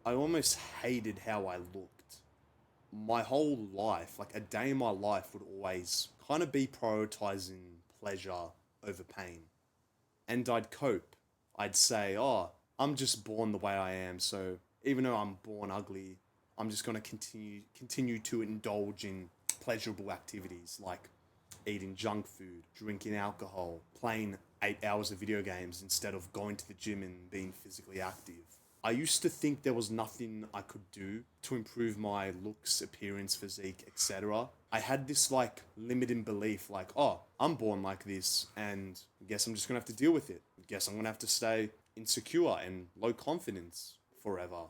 I almost hated how I looked. My whole life, like a day in my life, would always kind of be prioritizing pleasure over pain. And I'd cope. I'd say, oh, I'm just born the way I am, so even though I'm born ugly, I'm just gonna continue to indulge in pleasurable activities like eating junk food, drinking alcohol, playing 8 hours of video games instead of going to the gym and being physically active. I used to think there was nothing I could do to improve my looks, appearance, physique, etc. I had this like limiting belief like, oh, I'm born like this and I guess I'm just gonna have to deal with it. I guess I'm gonna have to stay insecure and low confidence forever.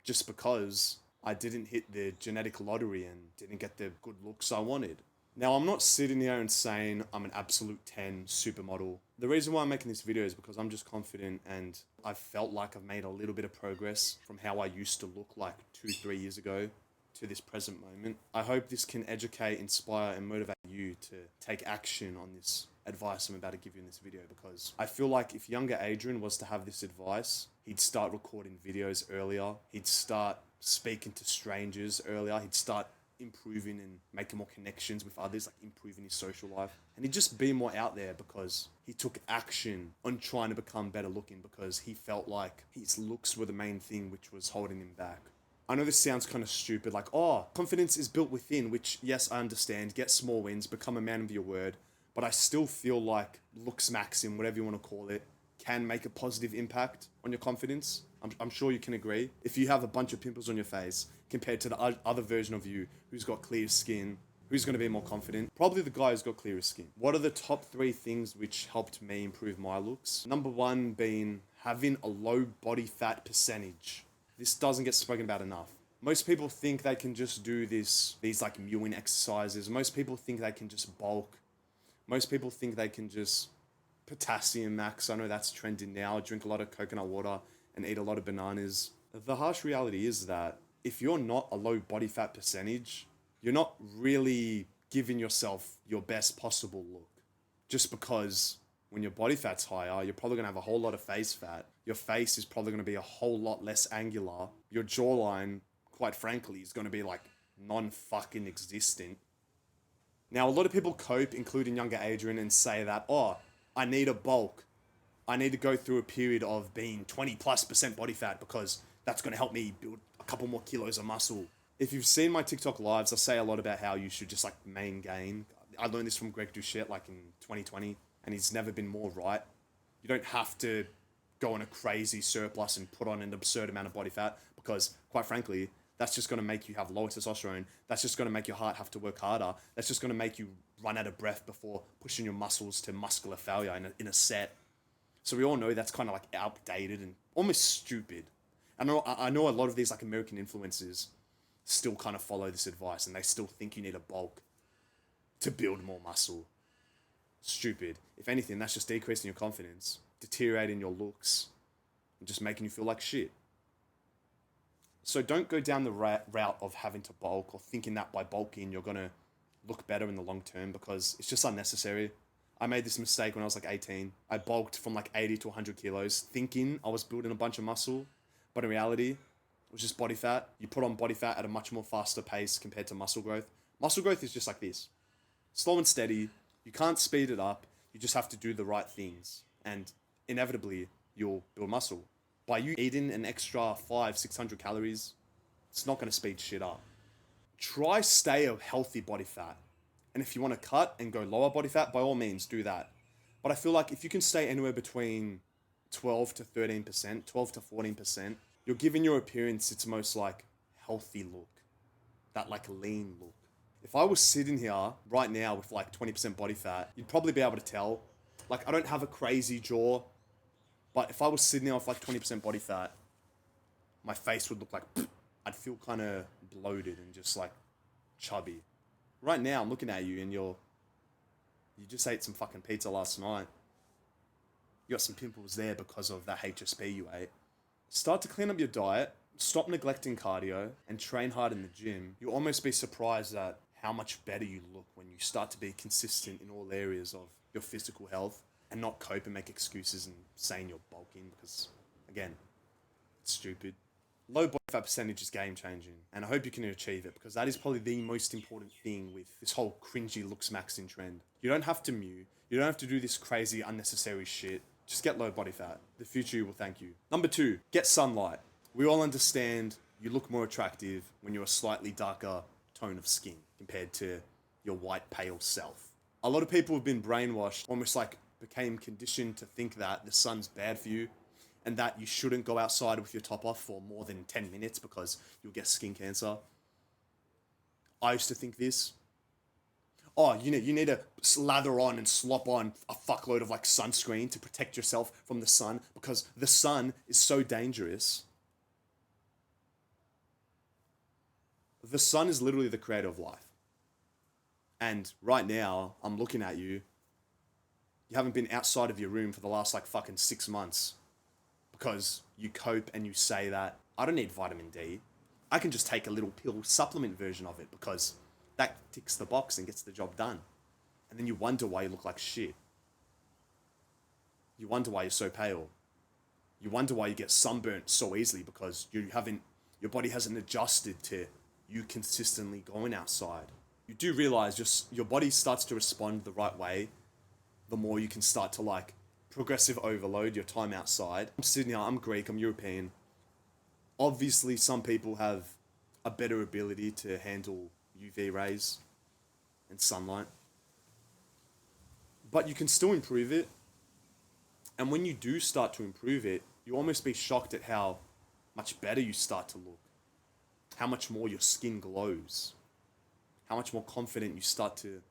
Just because I didn't hit the genetic lottery and didn't get the good looks I wanted. Now, I'm not sitting here and saying I'm an absolute 10 supermodel. The reason why I'm making this video is because I'm just confident and I felt like I've made a little bit of progress from how I used to look like 2, 3 years ago to this present moment. I hope this can educate, inspire, and motivate you to take action on this advice I'm about to give you in this video, because I feel like if younger Adrian was to have this advice, he'd start recording videos earlier, he'd start speaking to strangers earlier, he'd start improving and making more connections with others, like improving his social life. And he'd just be more out there because he took action on trying to become better looking because he felt like his looks were the main thing which was holding him back. I know this sounds kind of stupid, like, oh, confidence is built within, which, yes, I understand, get small wins, become a man of your word, but I still feel like Looksmaxxing, whatever you want to call it, can make a positive impact on your confidence. I'm sure you can agree. If you have a bunch of pimples on your face compared to the other version of you who's got clear skin, who's going to be more confident? Probably the guy who's got clearer skin. What are the top 3 things which helped me improve my looks? Number 1 being having a low body fat percentage. This doesn't get spoken about enough. Most people think they can just do these like mewing exercises. Most people think they can just bulk. Most people think they can just potassium max. I know that's trending now. Drink a lot of coconut water and eat a lot of bananas. The harsh reality is that if you're not a low body fat percentage, you're not really giving yourself your best possible look. Just because when your body fat's higher, you're probably going to have a whole lot of face fat. Your face is probably going to be a whole lot less angular. Your jawline, quite frankly, is going to be like non-fucking existent. Now, a lot of people cope, including younger Adrian, and say that, oh, I need a bulk. I need to go through a period of being 20+% body fat because that's going to help me build a couple more kilos of muscle. If you've seen my TikTok lives, I say a lot about how you should just like main gain. I learned this from Greg Doucette like in 2020, and he's never been more right. You don't have to go on a crazy surplus and put on an absurd amount of body fat because, quite frankly, that's just going to make you have lower testosterone. That's just going to make your heart have to work harder. That's just going to make you run out of breath before pushing your muscles to muscular failure in a set. So we all know that's kind of like outdated and almost stupid. I know a lot of these like American influencers still kind of follow this advice and they still think you need a bulk to build more muscle. Stupid. If anything, that's just decreasing your confidence, deteriorating your looks, and just making you feel like shit. So don't go down the route of having to bulk or thinking that by bulking you're going to look better in the long term, because it's just unnecessary. I made this mistake when I was like 18. I bulked from like 80 to 100 kilos thinking I was building a bunch of muscle, but in reality, it was just body fat. You put on body fat at a much more faster pace compared to muscle growth. Muscle growth is just like this. Slow and steady. You can't speed it up. You just have to do the right things. And inevitably, you'll build muscle. By you eating an extra 500-600 calories, it's not going to speed shit up. Try stay a healthy body fat. And if you want to cut and go lower body fat, by all means, do that. But I feel like if you can stay anywhere between 12 to 13%, 12 to 14%, you're giving your appearance its most like healthy look. That like lean look. If I was sitting here right now with like 20% body fat, you'd probably be able to tell. Like, I don't have a crazy jaw, but if I was sitting there with like 20% body fat, my face would look like, I'd feel kind of bloated and just like chubby. Right now, I'm looking at you and you just ate some fucking pizza last night. You got some pimples there because of that HSP you ate. Start to clean up your diet, stop neglecting cardio, and train hard in the gym. You'll almost be surprised at how much better you look when you start to be consistent in all areas of your physical health and not cope and make excuses and saying you're bulking because, again, it's stupid. Low body fat percentage is game changing, and I hope you can achieve it because that is probably the most important thing with this whole cringy Looksmaxxing trend. You don't have to mew, you don't have to do this crazy unnecessary shit. Just get low body fat. The future will thank you. Number 2, get sunlight. We all understand you look more attractive when you're a slightly darker tone of skin compared to your white pale self. A lot of people have been brainwashed, almost like became conditioned to think that the sun's bad for you and that you shouldn't go outside with your top off for more than 10 minutes because you'll get skin cancer. I used to think this. Oh, you need to slather on and slop on a fuckload of like sunscreen to protect yourself from the sun because the sun is so dangerous. The sun is literally the creator of life. And right now, I'm looking at you. You haven't been outside of your room for the last like fucking 6 months because you cope and you say that I don't need vitamin D. I can just take a little pill supplement version of it because that ticks the box and gets the job done. And then you wonder why you look like shit. You wonder why you're so pale. You wonder why you get sunburnt so easily because your body hasn't adjusted to you consistently going outside. You do realize your body starts to respond the right way the more you can start to like progressive overload your time outside. I'm Sydney, I'm Greek, I'm European. Obviously, some people have a better ability to handle UV rays and sunlight. But you can still improve it. And when you do start to improve it, you almost be shocked at how much better you start to look. How much more your skin glows. How much more confident you start to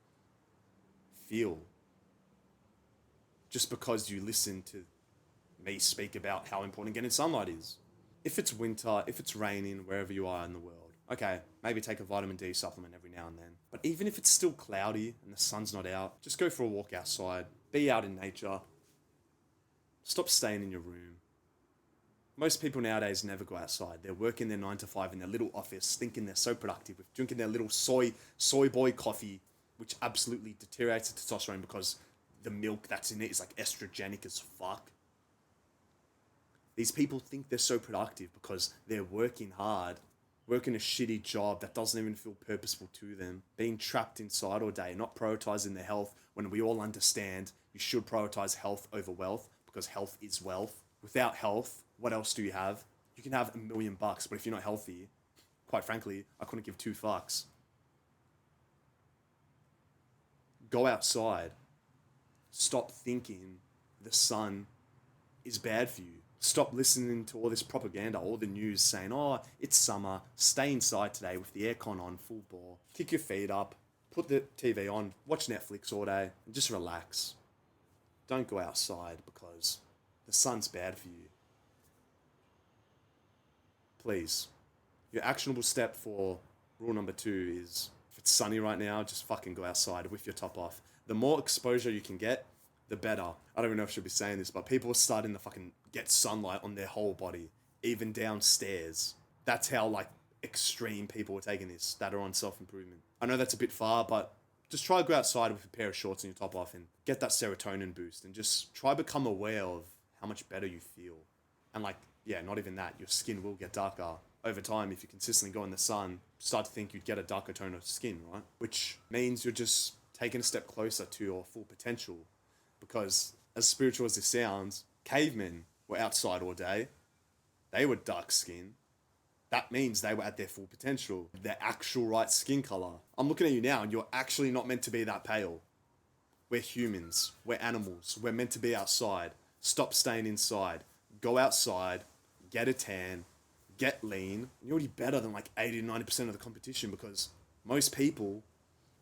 feel. Just because you listen to me speak about how important getting sunlight is. If it's winter, if it's raining, wherever you are in the world, okay, maybe take a vitamin D supplement every now and then. But even if it's still cloudy and the sun's not out, just go for a walk outside. Be out in nature. Stop staying in your room. Most people nowadays never go outside. They're working their 9 to 5 in their little office, thinking they're so productive with drinking their little soy boy coffee, which absolutely deteriorates the testosterone because the milk that's in it is like estrogenic as fuck. These people think they're so productive because they're working hard, working a shitty job that doesn't even feel purposeful to them, being trapped inside all day, not prioritizing their health when we all understand you should prioritize health over wealth because health is wealth. Without health, what else do you have? You can have $1 million, but if you're not healthy, quite frankly, I couldn't give 2 fucks. Go outside. Stop thinking the sun is bad for you. Stop listening to all this propaganda, all the news saying, oh, it's summer, stay inside today with the aircon on full bore. Kick your feet up, put the TV on, watch Netflix all day, and just relax. Don't go outside because the sun's bad for you. Please. Your actionable step for rule number 2 is, if it's sunny right now, just fucking go outside with your top off. The more exposure you can get, the better. I don't even know if I should be saying this, but people are starting to fucking get sunlight on their whole body, even downstairs. That's how, like, extreme people are taking this, that are on self-improvement. I know that's a bit far, but just try to go outside with a pair of shorts and your top off and get that serotonin boost and just try to become aware of how much better you feel. And, like, yeah, not even that, your skin will get darker. Over time, if you consistently go in the sun, start to think you'd get a darker tone of skin, right? Which means you're just taking a step closer to your full potential. Because, as spiritual as this sounds, cavemen were outside all day. They were dark skinned. That means they were at their full potential, their actual right skin color. I'm looking at you now and you're actually not meant to be that pale. We're humans. We're animals. We're meant to be outside. Stop staying inside. Go outside. Get a tan. Get lean. You're already better than like 80 to 90% of the competition because most people,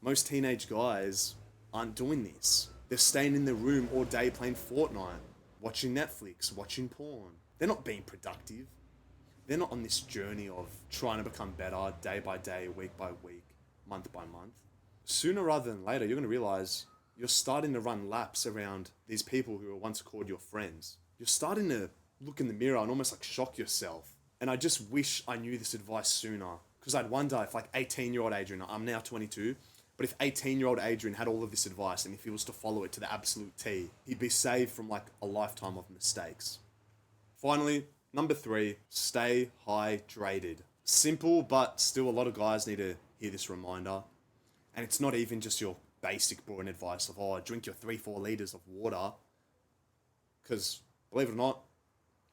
most teenage guys aren't doing this. They're staying in their room all day playing Fortnite, watching Netflix, watching porn. They're not being productive. They're not on this journey of trying to become better day by day, week by week, month by month. Sooner rather than later, you're going to realize you're starting to run laps around these people who were once called your friends. You're starting to look in the mirror and almost like shock yourself. And I just wish I knew this advice sooner. Because I'd wonder if like 18-year-old Adrian, I'm now 22, but if 18-year-old Adrian had all of this advice and if he was to follow it to the absolute T, he'd be saved from like a lifetime of mistakes. Finally, Number 3, stay hydrated. Simple, but still a lot of guys need to hear this reminder. And it's not even just your basic boring advice of, oh, drink your 3-4 liters of water. Because, believe it or not,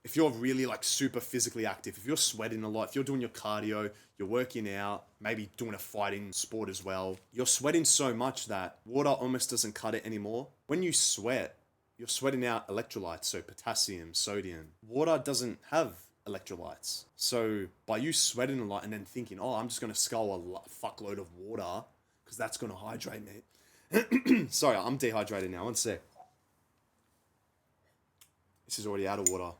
if you're really like super physically active, if you're sweating a lot, if you're doing your cardio, you're working out, maybe doing a fighting sport as well, you're sweating so much that water almost doesn't cut it anymore. When you sweat, you're sweating out electrolytes, so potassium, sodium. Water doesn't have electrolytes. So by you sweating a lot and then thinking, oh, I'm just going to scull a fuckload of water because that's going to hydrate me. Sorry, I'm dehydrated now. One sec. This is already out of water.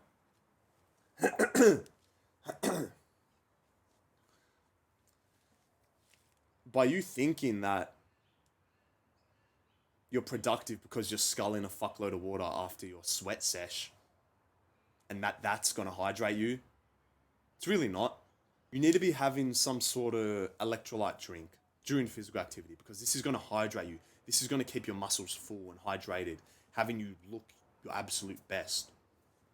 By you thinking that you're productive because you're sculling a fuckload of water after your sweat sesh and that's going to hydrate you, it's really not. You need to be having some sort of electrolyte drink during physical activity because this is going to hydrate you. This is going to keep your muscles full and hydrated, having you look your absolute best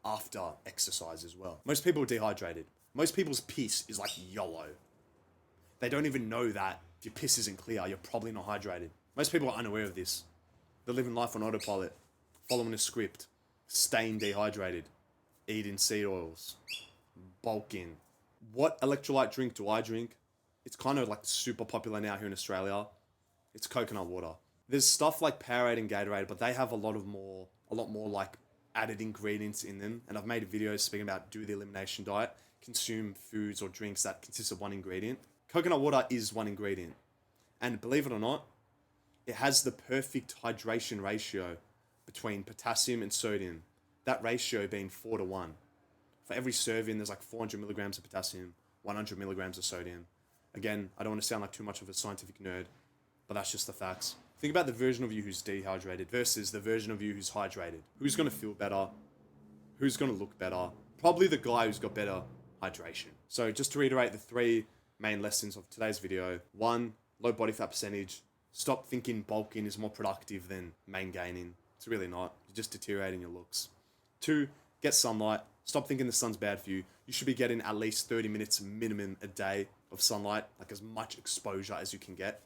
after exercise as well. Most people are dehydrated. Most people's piss is like yellow. They don't even know that if your piss isn't clear, you're probably not hydrated. Most people are unaware of this. They're living life on autopilot, following a script, staying dehydrated, eating seed oils, bulking. What electrolyte drink do I drink? It's kind of like super popular now here in Australia. It's coconut water. There's stuff like Powerade and Gatorade, but they have a lot more like added ingredients in them. And I've made videos speaking about do the elimination diet, consume foods or drinks that consist of one ingredient. Coconut water is one ingredient. And believe it or not, it has the perfect hydration ratio between potassium and sodium. That ratio being 4-1. For every serving, there's like 400 milligrams of potassium, 100 milligrams of sodium. Again, I don't want to sound like too much of a scientific nerd, but that's just the facts. Think about the version of you who's dehydrated versus the version of you who's hydrated. Who's going to feel better? Who's going to look better? Probably the guy who's got better hydration. So just to reiterate the 3 main lessons of today's video. 1, low body fat percentage. Stop thinking bulking is more productive than main gaining. It's really not. You're just deteriorating your looks. 2, get sunlight. Stop thinking the sun's bad for you. You should be getting at least 30 minutes minimum a day of sunlight, like as much exposure as you can get.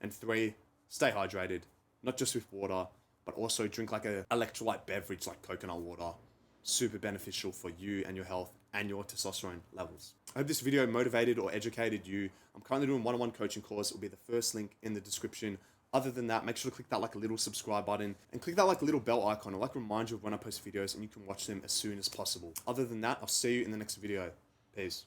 And 3, stay hydrated, not just with water, but also drink like an electrolyte beverage like coconut water. Super beneficial for you and your health and your testosterone levels. I hope this video motivated or educated you. I'm currently doing one-on-one coaching course. It'll be the first link in the description. Other than that, make sure to click that like little subscribe button and click that like little bell icon. It'll like remind you of when I post videos and you can watch them as soon as possible. Other than that, I'll see you in the next video. Peace.